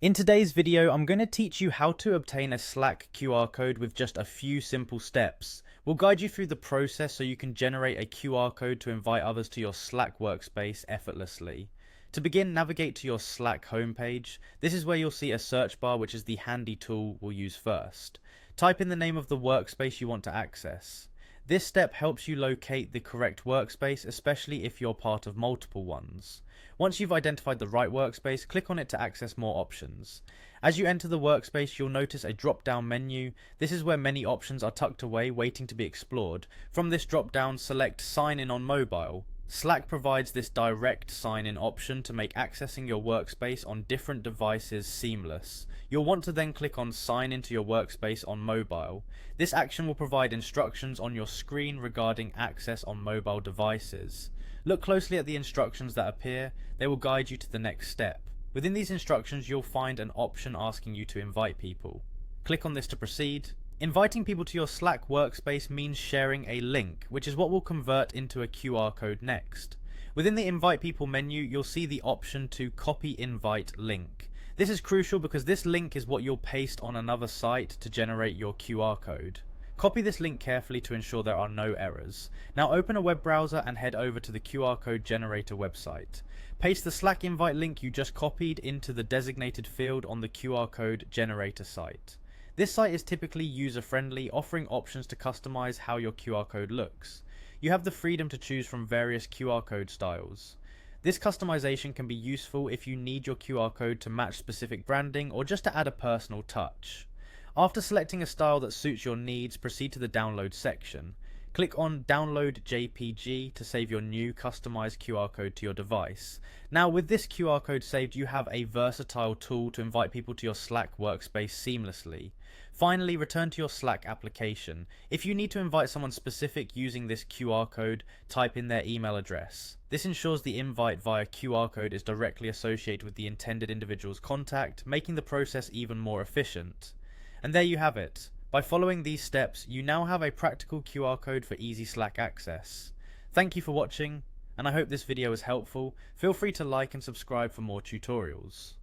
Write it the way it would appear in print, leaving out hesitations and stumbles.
In today's video, I'm going to teach you how to obtain a Slack QR code with just a few simple steps. We'll guide you through the process so you can generate a QR code to invite others to your Slack workspace effortlessly. To begin, navigate to your Slack homepage. This is where you'll see a search bar, which is the handy tool we'll use first. Type in the name of the workspace you want to access. This step helps you locate the correct workspace, especially if you're part of multiple ones. Once you've identified the right workspace, click on it to access more options. As you enter the workspace, you'll notice a drop-down menu. This is where many options are tucked away, waiting to be explored. From this drop-down, select Sign in on mobile. Slack provides this direct sign-in option to make accessing your workspace on different devices seamless. You'll want to then click on Sign into your workspace on mobile. This action will provide instructions on your screen regarding access on mobile devices. Look closely at the instructions that appear. They will guide you to the next step. Within these instructions, you'll find an option asking you to invite people. Click on this to proceed. Inviting people to your Slack workspace means sharing a link, which is what will convert into a QR code next. Within the Invite People menu, you'll see the option to Copy Invite Link. This is crucial because this link is what you'll paste on another site to generate your QR code. Copy this link carefully to ensure there are no errors. Now open a web browser and head over to the QR code generator website. Paste the Slack invite link you just copied into the designated field on the QR code generator site. This site is typically user-friendly, offering options to customize how your QR code looks. You have the freedom to choose from various QR code styles. This customization can be useful if you need your QR code to match specific branding or just to add a personal touch. After selecting a style that suits your needs, proceed to the download section. Click on Download JPG to save your new customized QR code to your device. Now with this QR code saved, you have a versatile tool to invite people to your Slack workspace seamlessly. Finally, return to your Slack application. If you need to invite someone specific using this QR code, type in their email address. This ensures the invite via QR code is directly associated with the intended individual's contact, making the process even more efficient. And there you have it. By following these steps, you now have a practical QR code for easy Slack access. Thank you for watching, and I hope this video was helpful. Feel free to like and subscribe for more tutorials.